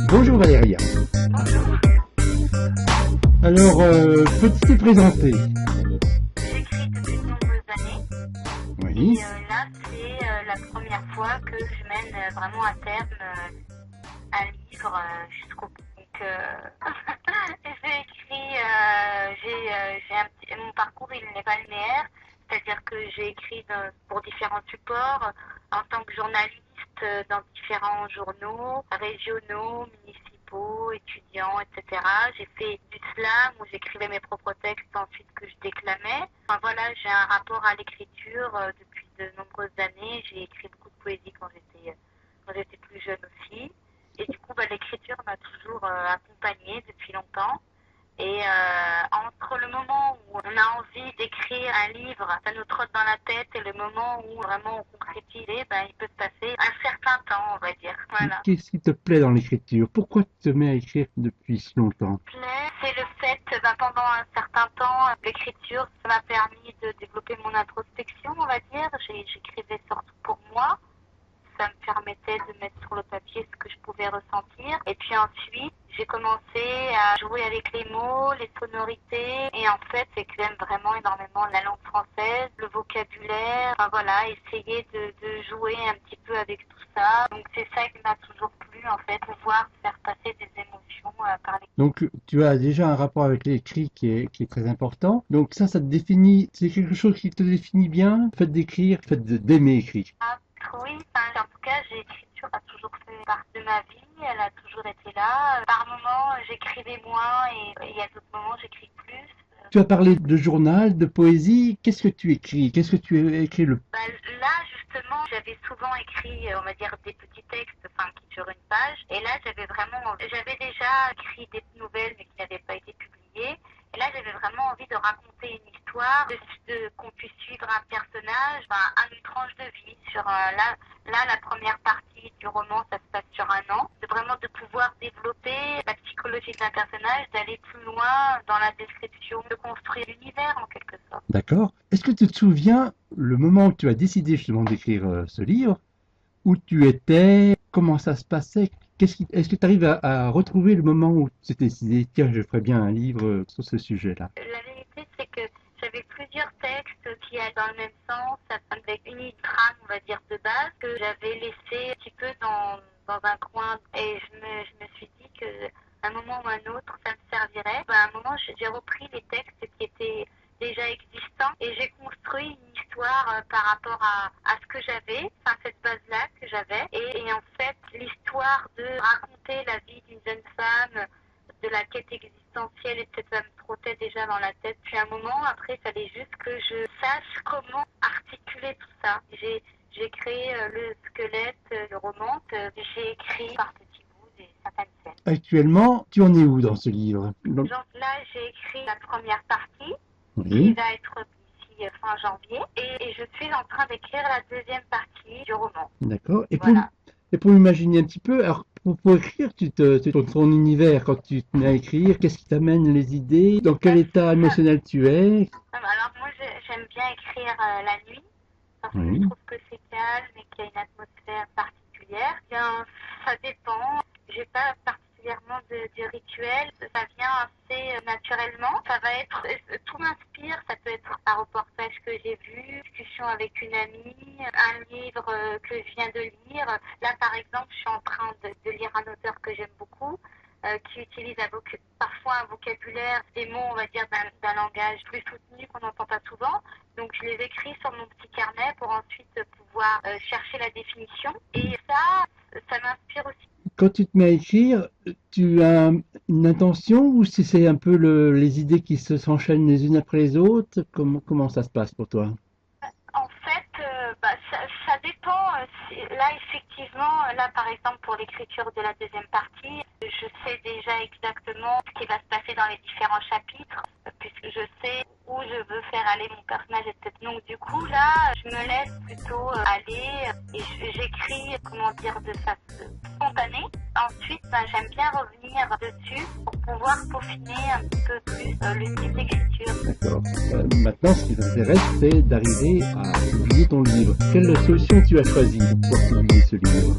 Bonjour Valéria. Alors, peux-tu te présenter? J'écris depuis de nombreuses années Oui. et là c'est la première fois que je mène vraiment à terme un livre jusqu'au bout. Donc j'ai écrit, mon parcours il n'est pas linéaire, c'est-à-dire que j'ai écrit pour différents supports en tant que journaliste dans différents journaux régionaux, municipaux, étudiants, etc. J'ai fait du slam où j'écrivais mes propres textes ensuite que je déclamais. Enfin voilà, j'ai un rapport à l'écriture depuis de nombreuses années. J'ai écrit beaucoup de poésie quand j'étais plus jeune aussi. Et du coup, l'écriture m'a toujours accompagnée depuis longtemps. Et entre le moment où on a envie d'écrire un livre, ça nous trotte dans la tête, et le moment où vraiment on concrétise, il peut se passer un certain temps, on va dire. Voilà. Qu'est-ce qui te plaît dans l'écriture? Pourquoi tu te mets à écrire depuis si longtemps? C'est le fait, pendant un certain temps, l'écriture, ça m'a permis de développer mon introspection, on va dire. J'écrivais surtout pour moi. Ça me permettait de mettre sur le papier ce que je pouvais ressentir. Et puis ensuite, j'ai commencé à jouer avec les mots, les sonorités. Et en fait, c'est que j'aime vraiment énormément la langue française, le vocabulaire. Enfin voilà, essayer de jouer un petit peu avec tout ça. Donc c'est ça qui m'a toujours plu, en fait, pouvoir faire passer des émotions par les... Donc, tu as déjà un rapport avec l'écrit qui est très important. Donc ça te définit, c'est quelque chose qui te définit bien, le fait d'écrire, le fait d'aimer écrire. Ah, oui, en tout cas, l'écriture a toujours fait partie de ma vie, elle a toujours été là. Par moments, j'écrivais moins et il y a d'autres moments, j'écris plus. Tu as parlé de journal, de poésie. Qu'est-ce que tu écris? Qu'est-ce que tu as écrit le... Bah, là, justement, j'avais souvent écrit, on va dire, des petits textes, enfin, qui durent une page. Et là, j'avais déjà écrit des nouvelles, mais qui n'avaient pas été publiées. Et là, j'avais vraiment envie de raconter une histoire, qu'on puisse suivre un personnage, une tranche de vie. La première partie du roman, ça se passe sur un an. C'est vraiment de pouvoir développer la psychologie d'un personnage, d'aller plus loin dans la description, de construire l'univers en quelque sorte. D'accord. Est-ce que tu te souviens le moment où tu as décidé justement d'écrire ce livre? Où tu étais? Comment ça se passait? Est-ce que tu arrives à retrouver le moment où tu t'es décidé, tiens, je ferais bien un livre sur ce sujet-là? La vérité, c'est que j'avais plusieurs textes qui allaient dans le même sens, avec une trame, on va dire, de base, que j'avais laissé un petit peu dans un coin. Et je me suis dit que un moment ou un autre, ça me servirait. À un moment, j'ai repris les textes qui étaient déjà existants et j'ai construit une histoire par rapport à ce que j'avais, enfin cette base-là que j'avais. Et en fait, l'histoire de raconter la vie d'une jeune femme, de la quête existentielle, etc. Ça me trottait déjà dans la tête depuis un moment. Après, il fallait juste que je sache comment articuler tout ça. J'ai créé le squelette, le roman. J'ai écrit par petits bouts certaines scènes. Actuellement, tu en es où dans ce livre? Donc là, j'ai écrit la première partie qui Oui, va être d'ici fin janvier. Et je suis en train d'écrire la deuxième partie du roman. d'accord. Voilà. Et pour imaginer un petit peu, alors pour écrire, ton univers, quand tu te mets à écrire, qu'est-ce qui t'amène les idées? Dans quel état Ça, émotionnel tu es? alors moi, j'aime bien écrire la nuit parce que je Oui. trouve que c'est calme et qu'il y a une atmosphère particulière. Bien, ça dépend. J'ai pas particulièrement de rituel. Ça vient assez naturellement. Ça va être, tout m'inspire. Ça peut être un reportage que j'ai vu, une discussion avec une amie, un livre que je viens de lire. Là, par exemple, je suis en train de lire un auteur que j'aime beaucoup. Qui utilise parfois un vocabulaire, des mots, on va dire, d'un langage plus soutenu qu'on n'entend pas souvent. Donc je les écris sur mon petit carnet pour ensuite pouvoir chercher la définition. Et ça m'inspire aussi. Quand tu te mets à écrire, tu as une intention ou si c'est un peu les idées qui s'enchaînent les unes après les autres? Comment ça se passe pour toi? En fait, ça dépend. Là, effectivement, là, par exemple, pour l'écriture de la deuxième partie, Je sais déjà exactement ce qui va se passer dans les différents chapitres, puisque je sais où je veux faire aller mon personnage, etc. Donc du coup, là, je me laisse plutôt aller et j'écris, comment dire, de façon spontanée. Ensuite, j'aime bien revenir dessus pour pouvoir peaufiner un petit peu plus le style d'écriture. D'accord. Maintenant, ce qui t'intéresse, c'est d'arriver à publier ton livre. Quelle solution tu as choisie pour pouvoir publier ce livre?